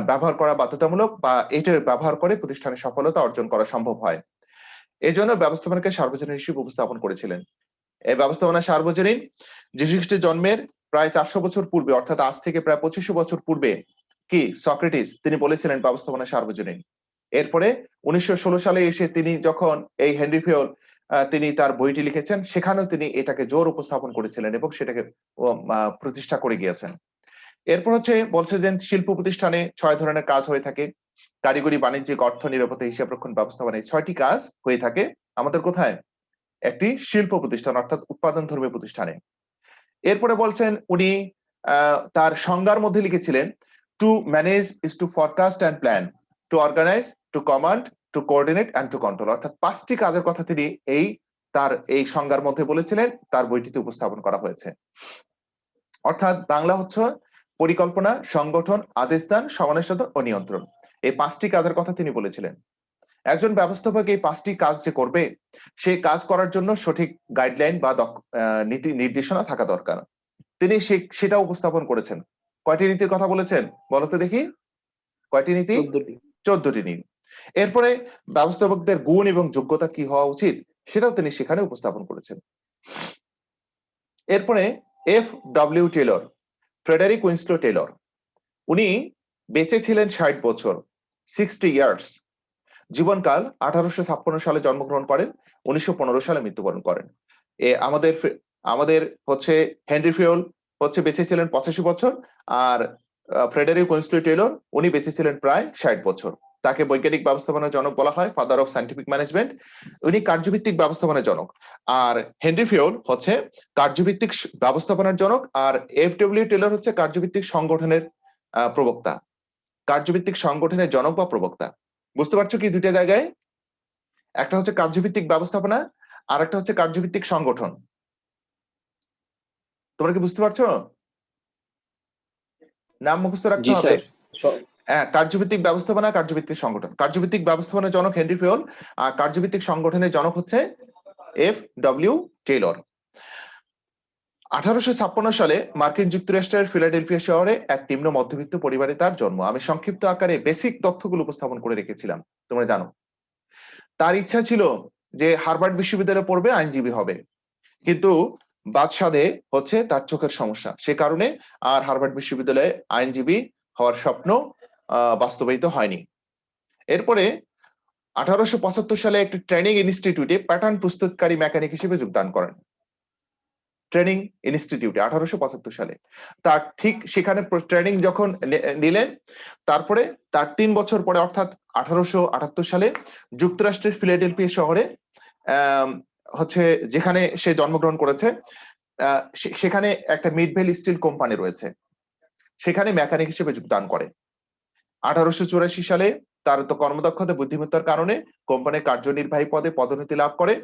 S1: ব্যবহার করা বাধ্যতামূলক, বা এটার ব্যবহার করে প্রতিষ্ঠানের সফলতা অর্জন করা সম্ভব হয়। এই জন্য ব্যবস্থাপনাকে সার্বজনীন হিসেবে উপস্থাপন করেছিলেন। এই ব্যবস্থাপনা সার্বজনীন যীশু খ্রিস্টের জন্মের প্রায় 400 বছর পূর্বে, অর্থাৎ আজ থেকে প্রায় 2500 বছর পূর্বে কি সক্রেটিস তিনি বলেছিলেন ব্যবস্থাপনা সার্বজনীন। এরপরে 1916 সালে এসে তিনি যখন এই হেনরি ফিওল তিনি তার বইটি লিখেছেন, সেখানেও তিনি এটাকে জোর উপস্থাপন করেছিলেন এবং সেটাকে প্রতিষ্ঠা করে গিয়েছেন। এরপর হচ্ছে বলছে যে শিল্প প্রতিষ্ঠানে 6 ধরনের কাজ হয়ে থাকে। কারিগরি, বাণিজ্যিক, অর্থ, নিরাপত্তা, হিসাব রক্ষণ, ব্যবস্থাপনা, এই 6টি কাজ হয়ে থাকে আমাদের কোথায়? একটি শিল্প প্রতিষ্ঠান অর্থাৎ উৎপাদন ধর্মী প্রতিষ্ঠানে। এরপরে বলছেন উনি তার সংজ্ঞার মধ্যে লিখেছিলেন, to manage is to forecast and plan, to organise, to command, to coordinate and to control. অর্থাৎ 5টি কাজের কথা তিনি তার এই সংজ্ঞার মধ্যে বলেছিলেন, তার বইটিতে উপস্থাপন করা হয়েছে। অর্থাৎ বাংলা হচ্ছে পরিকল্পনা, সংগঠন, আদেশ দান, সমন্বয় ও নিয়ন্ত্রণ। এই 5টি কাজের কথা তিনি বলেছিলেন। একজন ব্যবস্থাপক এই 5টি কাজ যে করবে, সেই কাজ করার জন্য সঠিক গাইডলাইন বা নীতি নির্দেশনা থাকা দরকার। তিনি সেটা উপস্থাপন করেছেন। কয়টি নীতির কথা বলেছেন বলতে দেখি? কয়টি নীতি? 14টি নীতি। এরপরে ব্যবস্থাপকদের গুণ এবং যোগ্যতা কি হওয়া উচিত সেটাও তিনি সেখানে উপস্থাপন করেছেন। এরপরে F.W. টেলর, ফ্রেডারিক উইনস্লো টেলর, উনি বেঁচে ছিলেন 60 বছর, 60 ইয়ার্স। জীবনকাল 1856 সালে জন্মগ্রহণ করেন, 1915 সালে মৃত্যুবরণ করেন। আমাদের হচ্ছে হেনরি ফিওল হচ্ছে বেঁচে ছিলেন 85 বছর, আর ফ্রেডারিক উইনস্লো টেলর উনি বেঁচে ছিলেন প্রায় 60 বছর। তাকে বৈজ্ঞানিক ব্যবস্থাপনার জনক বলা হয়, ফাদার অফ সায়েন্টিফিক ম্যানেজমেন্ট। উনি কার্যভিত্তিক ব্যবস্থাপনার জনক, আর হেনরি ফিওল হচ্ছে কার্যভিত্তিক ব্যবস্থাপনার জনক, আর F.W. টেলর হচ্ছে কার্যভিত্তিক সংগঠনের প্রবক্তা, কার্যভিত্তিক সংগঠনের জনক বা প্রবক্তা। বুঝতে পারছো কি দুইটা জায়গায়? একটা হচ্ছে কার্যভিত্তিক ব্যবস্থাপনা, আর একটা হচ্ছে কার্যভিত্তিক সংগঠন। তোমরা কি বুঝতে পারছো? নাম মুখস্থ রাখতে হবে। কার্যভিত্তিক ব্যবস্থাপনা, কার্যভিত্তিক সংগঠন। কার্যভিত্তিক ব্যবস্থাপনার জনক হেনরি ফিওল, আর কার্যভিত্তিক সংগঠনের জনক হচ্ছে F.W. টেলর। 1856 সালে মার্কিন যুক্তরাষ্ট্রের ফিলাডেলফিয়া শহরে এক নিম্ন মধ্যবিত্ত পরিবারে তার জন্ম। আমি সংক্ষিপ্ত আকারে বেসিক তথ্যগুলো উপস্থাপন করে রেখেছিলাম, তোমরা জানো। তার ইচ্ছা ছিল যে হার্ভার্ড বিশ্ববিদ্যালয়ে পড়বে, আইনজীবী হবে, কিন্তু বাদশাদে হচ্ছে তার চোখের সমস্যা, সে কারণে আর হার্ভার্ড বিশ্ববিদ্যালয়ে আইনজীবী হওয়ার স্বপ্ন বাস্তবায়িত হয়নি। এরপরে 1875 সালে একটি ট্রেনিং ইনস্টিটিউটে প্যাটার্ন প্রস্তুতকারী মেকানিক হিসেবে যোগদান করেন। ট্রেনিং ইনস্টিটিউটে 1875 সালে তার ঠিক সেখানে ট্রেনিং যখন নিলেন, তারপরে তার 3 বছর পরে অর্থাৎ 1878 সালে যুক্তরাষ্ট্রের ফিলাডেলফিয়া শহরে হচ্ছে যেখানে সে জন্মগ্রহণ করেছে, সেখানে একটা মিডভেল স্টিল কোম্পানি রয়েছে, সেখানে মেকানিক হিসেবে যোগদান করে। 1884 সালে তার তো কর্মদক্ষতা বুদ্ধিমত্তার কারণে কোম্পানির কার্যনির্বাহী পদে পদোন্নতি লাভ করে।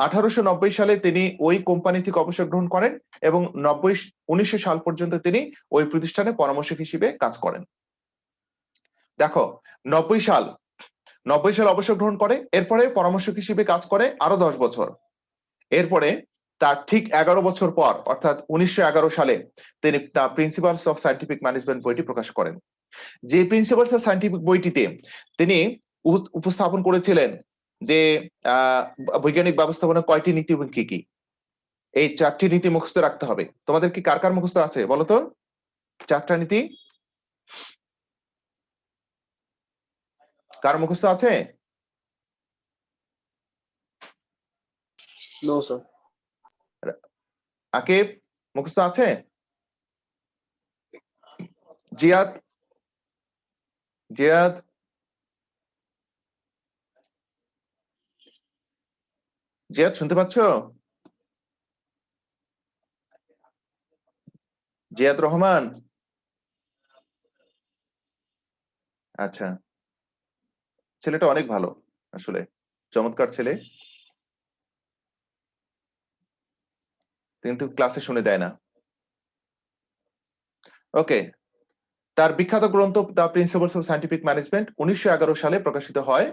S1: 1890 সালে তিনি ওই কোম্পানি থেকে অবসর গ্রহণ করেন এবং 1900 সাল পর্যন্ত তিনি ওই প্রতিষ্ঠানে পরামর্শক হিসেবে কাজ করেন। দেখো 90 সাল অবসর গ্রহণ করে, এরপরে পরামর্শক হিসেবে কাজ করে আরো 10 বছর। এরপরে তার ঠিক 11 বছর পর অর্থাৎ 1911 সালে তিনি the principles of scientific management বইটি প্রকাশ করেন। যে প্রিন্সিপালস অফ সায়েন্টিফিক বইটিতে তিনি উপস্থাপন করেছিলেন যে বৈজ্ঞানিক ব্যবস্থাপনা কয়টি নীতি এবং কি কি, এই 4টি নীতি মুখস্থ রাখতে হবে। তোমাদের কি কার কার মুখস্থ আছে বলো তো 4টা নীতি? কার মুখস্থ আছে?
S3: No sir.
S1: আকিব মুখস্থ আছে? জিয়াদ শুনতে পাচ্ছ? জিয়াদ রহমান, আচ্ছা, ছেলেটা অনেক ভালো, আসলে চমৎকার ছেলে, কিন্তু ক্লাসে শুনে দেয় না। ওকে, তার বিখ্যাত গ্রন্থ the principles of scientific management 1911 সালে প্রকাশিত হয়।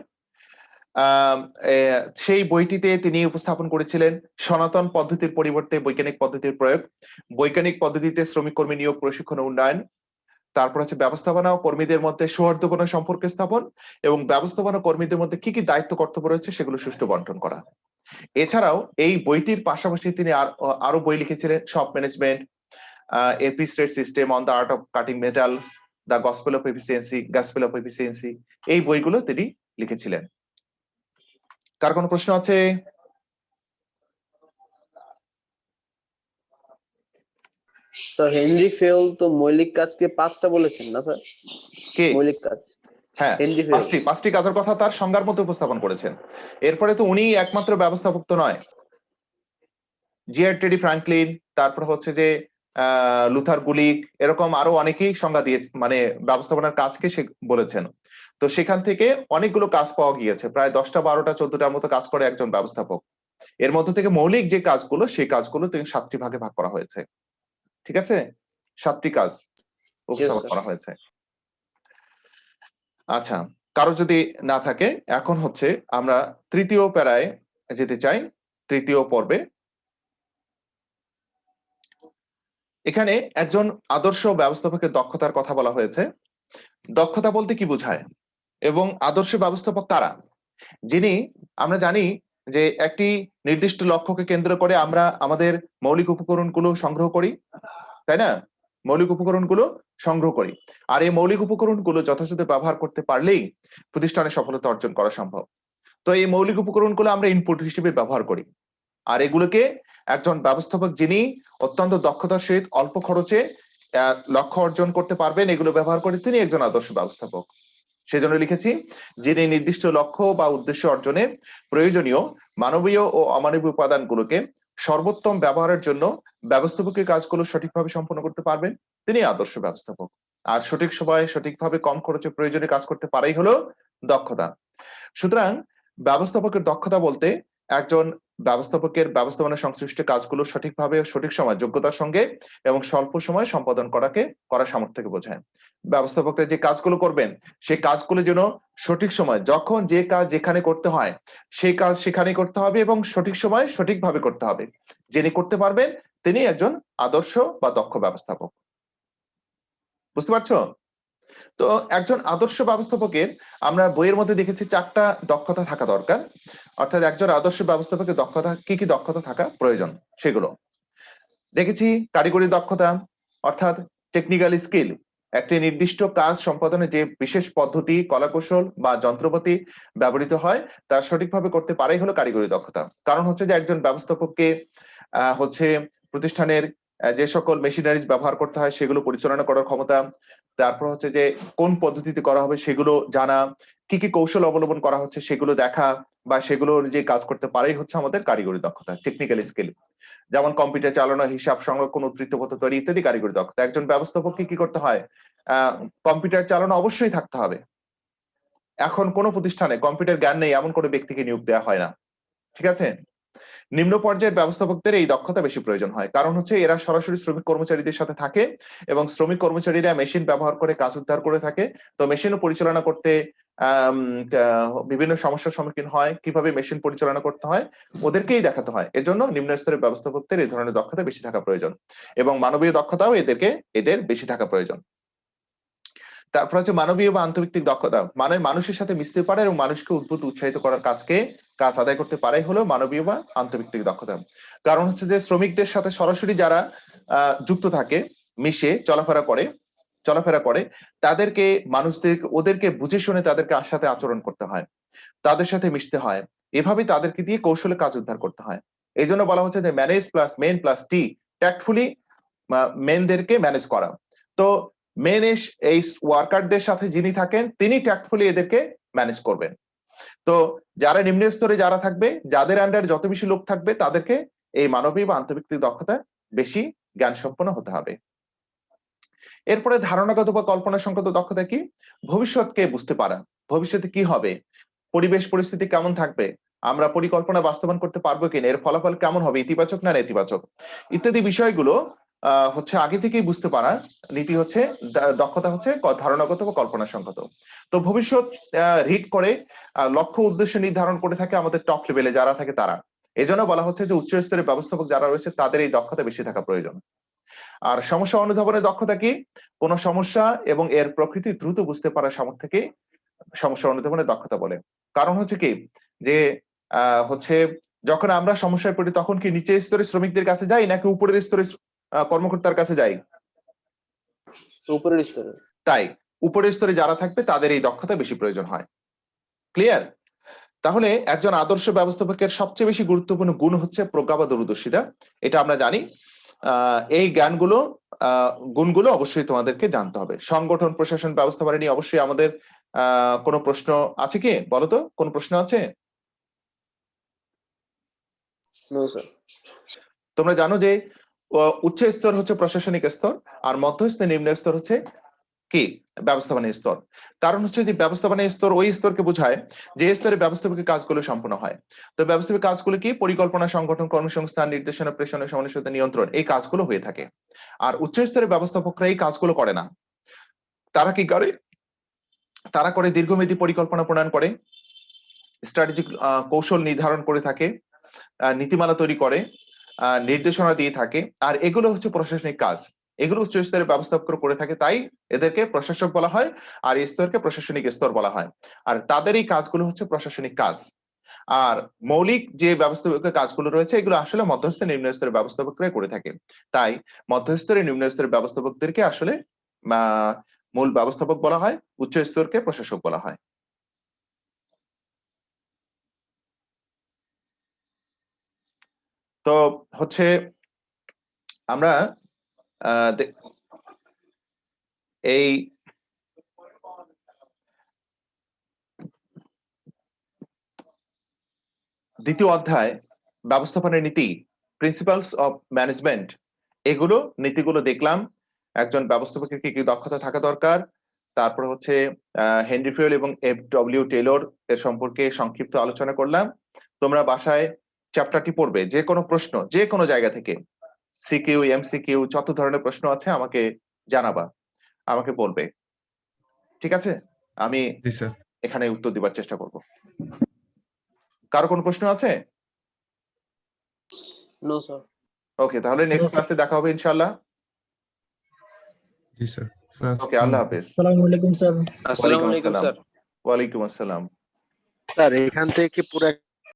S1: সেই বইটিতে তিনি উপস্থাপন করেছিলেন সনাতন পদ্ধতির পরিবর্তে বৈজ্ঞানিক পদ্ধতির প্রয়োগ, বৈজ্ঞানিক পদ্ধতিতে শ্রমিক কর্মী নিয়োগ প্রশিক্ষণ ও উন্নয়ন, তারপর হচ্ছে ব্যবস্থাপনা ও কর্মীদের মধ্যে সৌহার্দ্যপূর্ণ সম্পর্ক স্থাপন এবং ব্যবস্থাপনা কর্মীদের মধ্যে কি কি দায়িত্ব কর্তব্য রয়েছে সেগুলো সুষ্ঠু বন্টন করা। এছাড়াও এই বইটির পাশাপাশি তিনি আরো বই লিখেছিলেন, shop management, AP state system, on the art of cutting metals, the gospel of efficiency, এই বইগুলো তিনি লিখেছিলেন। কার কোনো প্রশ্ন আছে?
S3: স্যার হেনরি ফেল তো মৌলিক কাজকে 5টা বলেছেন না স্যার?
S1: কে?
S3: মৌলিক কাজ।
S1: হ্যাঁ,
S3: হেনরি ফেল।
S1: পাঁচটি কাজের কথা তার সংজ্ঞার মধ্যে উপস্থাপন করেছেন। এরপরে তো উনি একমাত্র ব্যবস্থাপক তো নয়, জিআর টেডি ফ্রাঙ্কলিন, তারপর হচ্ছে যে লুথার গুলিক, এরকম আরো অনেকেই সংজ্ঞা দিয়ে মানে ব্যবস্থাপনার কাজকে সে বলেছেন। তো সেখান থেকে অনেকগুলো কাজ পাওয়া গিয়েছে, প্রায় 10টা 12টা 14টার মতো কাজ করে একজন ব্যবস্থাপক। এর মধ্যে থেকে মৌলিক যে কাজগুলো সেই কাজগুলো তিনি 7টি ভাগে ভাগ করা হয়েছে। ঠিক আছে, 7টি কাজ উপস্থাপন করা হয়েছে। আচ্ছা, কারো যদি না থাকে, এখন হচ্ছে আমরা তৃতীয় প্যারায় যেতে চাই, তৃতীয় পর্বে। এখানে একজন আদর্শ ব্যবস্থাপকের দক্ষতার কথা বলা হয়েছে। দক্ষতা বলতে কি বোঝায় এবং আদর্শ ব্যবস্থাপক কারা? যিনি, আমরা জানি যে একটি নির্দিষ্ট লক্ষ্যকে কেন্দ্র করে আমরা আমাদের মৌলিক উপকরণগুলো সংগ্রহ করি, তাই না? মৌলিক উপকরণগুলো সংগ্রহ করি, আর এই মৌলিক উপকরণগুলো যথাযথ ব্যবহার করতে পারলেই প্রতিষ্ঠানে সফলতা অর্জন করা সম্ভব। তো এই মৌলিক উপকরণগুলো আমরা ইনপুট হিসেবে ব্যবহার করি, আর এগুলোকে একজন ব্যবস্থাপক যিনি অত্যন্ত দক্ষতার সহিত অল্প খরচে লক্ষ্য অর্জন করতে পারবেন এগুলো ব্যবহার করে, তিনি একজন আদর্শ ব্যবস্থাপক। সেজন্য লিখেছি, যিনি নির্দিষ্ট লক্ষ্য বা উদ্দেশ্য অর্জনে প্রয়োজনীয় মানবীয় ও অমানবীয় উপাদানগুলোকে সর্বোত্তম ব্যবহারের জন্য ব্যবস্থাপকের কাজগুলো সঠিকভাবে সম্পন্ন করতে পারবেন, তিনি আদর্শ ব্যবস্থাপক। আর সঠিক সময়ে সঠিকভাবে কম খরচে প্রয়োজনীয় কাজ করতে পারাই হলো দক্ষতা। সুতরাং ব্যবস্থাপকের দক্ষতা বলতে একজন ব্যবস্থাপকের ব্যবস্থাপনা সংশ্লিষ্ট কাজগুলো সঠিকভাবে সঠিক সময় যোগ্যতার সঙ্গে এবং স্বল্প সময় সম্পাদন করা সামর্থ্যকে বোঝায়। ব্যবস্থাপকরা যে কাজগুলো করবেন সেই কাজগুলো যেন সঠিক সময়, যখন যে কাজ যেখানে করতে হয় সেই কাজ সেখানেই করতে হবে এবং সঠিক সময় সঠিকভাবে করতে হবে। যিনি করতে পারবেন তিনি একজন আদর্শ বা দক্ষ ব্যবস্থাপক। বুঝতে পারছো? তো একজন আদর্শ ব্যবস্থাপকের আমরা বইয়ের মধ্যে দেখেছি 4টা দক্ষতা থাকা দরকার, অর্থাৎ একজন আদর্শ ব্যবস্থাপকের দক্ষতা কি কি দক্ষতা থাকা প্রয়োজন সেগুলো। দেখেছি কারিগরি দক্ষতা অর্থাৎ টেকনিক্যাল স্কিল, একটি নির্দিষ্ট কাজ সম্পাদনে যে বিশেষ পদ্ধতি, কলাকৌশল বা যন্ত্রপাতি ব্যবহৃত হয় তা সঠিকভাবে করতে পারাই হলো কারিগরি দক্ষতা। কারণ হচ্ছে যে একজন ব্যবস্থাপককে হচ্ছে প্রতিষ্ঠানের যে সকল মেশিনারিজ ব্যবহার করতে হয় সেগুলো পরিচালনা করার ক্ষমতা, তারপর হচ্ছে যে কোন পদ্ধতিতে করা হবে সেগুলো জানা, কি কি কৌশল অবলম্বন করা হচ্ছে সেগুলো দেখা বা সেগুলো অনুযায়ী কাজ করতে পারাই হচ্ছে আমাদের কারিগরি দক্ষতা, টেকনিক্যাল স্কিল। যেমন কম্পিউটার চালানো, হিসাব সংরক্ষণ, উদ্ধৃতপত্র তৈরি ইত্যাদি কারিগরি দক্ষতা। একজন ব্যবস্থাপককে কি করতে হয়? কম্পিউটার চালানো অবশ্যই থাকতে হবে। এখন কোন প্রতিষ্ঠানে কম্পিউটার জ্ঞান নেই এমন কোনো ব্যক্তিকে নিয়োগ দেওয়া হয় না, ঠিক আছে? নিম্ন পর্যায়ের ব্যবস্থাপকদের এই দক্ষতা বেশি প্রয়োজন হয়, কারণ হচ্ছে এরা সরাসরি শ্রমিক কর্মচারীদের সাথে থাকে এবং শ্রমিক কর্মচারীরা মেশিন ব্যবহার করে কাজ উদ্ধার করে থাকে। তো মেশিনও পরিচালনা করতে বিভিন্ন সমস্যার সম্মুখীন হয়, কিভাবে মেশিন পরিচালনা করতে হয় ওদেরকেই দেখাতে হয়। এজন্য নিম্ন স্তরের ব্যবস্থাপকদের এই ধরনের দক্ষতা বেশি থাকা প্রয়োজন এবং মানবীয় দক্ষতাও এদের বেশি থাকা প্রয়োজন। তারপর হচ্ছে মানবীয় বা আন্তর্জাতিক দক্ষতা, মানে মানুষের সাথে মিশতে পারে এবং মানুষকে উদ্বুদ্ধ উৎসাহিত করার কাজ আদায় করতে পারাই হলো মানবীয় বা আন্তর্জাতিক দক্ষতা। কারণ হচ্ছে যে শ্রমিকদের সাথে সরাসরি যারা যুক্ত থাকে, মিশে চলাফেরা করে তাদেরকে ওদেরকে বুঝে শুনে তাদেরকে সাথে আচরণ করতে হয়, তাদের সাথে মিশতে হয়, এভাবে তাদেরকে দিয়ে কৌশলে কাজ উদ্ধার করতে হয়। এই জন্য বলা হচ্ছে যে ম্যানেজ প্লাস মেন প্লাস টি, ট্যাক্টফুলি মেনদেরকে ম্যানেজ করা। তো মেন এই ওয়ার্কারদের সাথে যিনি থাকেন তিনি ট্যাক্টফুলি এদেরকে ম্যানেজ করবেন। তো যারা নিম্ন স্তরে যারা থাকবে, যাদের আন্ডারে যত বেশি লোক থাকবে তাদেরকে এই মানবীয় বা আন্তর্জাতিক দক্ষতা বেশি জ্ঞান সম্পন্ন হতে হবে। এরপরে ধারণাগত বা কল্পনা সংক্রান্ত দক্ষতা কি? ভবিষ্যৎকে বুঝতে পারা, ভবিষ্যতে কি হবে, পরিবেশ পরিস্থিতি কেমন থাকবে, আমরা পরিকল্পনা বাস্তবায়ন করতে পারবো কিনা, এর ফলাফল কেমন হবে, ইতিবাচক না নেতিবাচক ইত্যাদি বিষয়গুলো হচ্ছে আগে থেকেই বুঝতে পারা নীতি হচ্ছে দক্ষতা হচ্ছে ধারণাগত বা কল্পনা সংক্রান্ত। তো ভবিষ্যৎ রিড করে লক্ষ্য উদ্দেশ্য নির্ধারণ করে থাকে আমাদের টপ লেভেলে যারা থাকে তারা। এজন্য বলা হচ্ছে যে উচ্চ স্তরের ব্যবস্থাপক যারা রয়েছে তাদের এই দক্ষতা বেশি থাকা প্রয়োজন। আর সমস্যা অনুধাবনের দক্ষতা কি? কোন সমস্যা এবং এর প্রকৃতি দ্রুত বুঝতে পারার সামর্থ্যকে সমস্যা অনুধাবনের দক্ষতা বলে। কারণ হচ্ছে কি যে হচ্ছে যখন আমরা সমস্যায় পড়ি তখন কি নিচের স্তরের শ্রমিকদের কাছে যাই নাকি উপরের স্তরের কর্মকর্তার কাছে যাই?
S3: উপরের স্তরে।
S1: তাই উপরের স্তরে যারা থাকবে তাদের এই দক্ষতা বেশি প্রয়োজন হয়। ক্লিয়ার? তাহলে একজন আদর্শ ব্যবস্থাপকের সবচেয়ে বেশি গুরুত্বপূর্ণ গুণ হচ্ছে প্রজ্ঞা বা দূরদর্শিতা, এটা আমরা জানি। এই গুণগুলো অবশ্যই তোমাদেরকে জানতে হবে। সংগঠন প্রশাসন ব্যবস্থাপনা নিয়ে অবশ্যই আমাদের কোনো প্রশ্ন আছে কি? বলো তো, কোন প্রশ্ন আছে?
S3: No sir.
S1: তোমরা জানো যে উচ্চ স্তর হচ্ছে প্রশাসনিক স্তর আর মধ্যস্থ নিম্ন স্তর হচ্ছে কি? ব্যবস্থাপনা স্তর। কারণ হচ্ছে যে ব্যবস্থাপনা স্তর ওই স্তরকে বোঝায় যে স্তরে ব্যবস্থাপকের কাজগুলো সম্পন্ন হয়। তো ব্যবস্থাপকের কাজগুলো কি? পরিকল্পনা, সংগঠন, কর্মসংস্থান, নির্দেশনা, প্রেষণা, সমন্বয়, নিয়ন্ত্রণ, এই কাজগুলো হয়ে থাকে। আর উচ্চ স্তরের ব্যবস্থাপকরা এই কাজগুলো করে না। তারা কি করে? তারা করে দীর্ঘমেয়াদী পরিকল্পনা প্রণয়ন করে, স্ট্র্যাটেজিক কৌশল নির্ধারণ করে থাকে, নীতিমালা তৈরি করে, নির্দেশনা দিয়ে থাকে। আর এগুলো হচ্ছে প্রশাসনিক কাজ, এগুলো উচ্চ স্তরের ব্যবস্থাপকরা করে থাকে, তাই এদেরকে প্রশাসক বলা হয় আর এই স্তরকে প্রশাসনিক স্তর বলা হয়। আর তাদের এই কাজগুলো হচ্ছে প্রশাসনিক কাজ। আর মৌলিক যে ব্যবস্থাপকের কাজগুলো রয়েছে এগুলো আসলে মধ্যস্থ নিম্ন স্তরের ব্যবস্থাপকরাই করে থাকে। তাই মধ্যস্তরের নিম্ন স্তরের ব্যবস্থাপকদেরকে আসলে মূল ব্যবস্থাপক বলা হয়, উচ্চ স্তরকে প্রশাসক বলা হয়। তো হচ্ছে আমরা এই দ্বিতীয় অধ্যায় ব্যবস্থাপনার নীতি, প্রিন্সিপালস অফ ম্যানেজমেন্ট, এগুলো নীতিগুলো দেখলাম। একজন ব্যবস্থাপকের কি কি দক্ষতা থাকা দরকার, তারপর হচ্ছে হেনরি ফিওল এবং এফ.ডব্লিউ. টেলর এর সম্পর্কে সংক্ষিপ্ত আলোচনা করলাম। তোমরা বাসায় চ্যাপ্টারটি পড়বে, যে কোনো প্রশ্ন যে কোনো জায়গা থেকে, সিকিউ, এমসিকিউ, যত ধরনের প্রশ্ন আছে আমাকে জানাবা, আমাকে বলবে, ঠিক আছে? আমি
S4: জি স্যার।
S1: এখানে উত্তর দিবার চেষ্টা করব। কারো কোনো প্রশ্ন আছে?
S3: No sir.
S1: ওকে, তাহলে নেক্সট
S2: No, sir.
S1: ক্লাসে দেখা হবে ইনশাআল্লাহ।
S4: জি স্যার। স্যার
S1: ওকে, আল্লাহ হাফেজ।
S2: আসসালামু আলাইকুম স্যার।
S3: আসসালামু আলাইকুম স্যার।
S1: ওয়ালাইকুম আসসালাম।
S5: স্যার এখান থেকে পুরো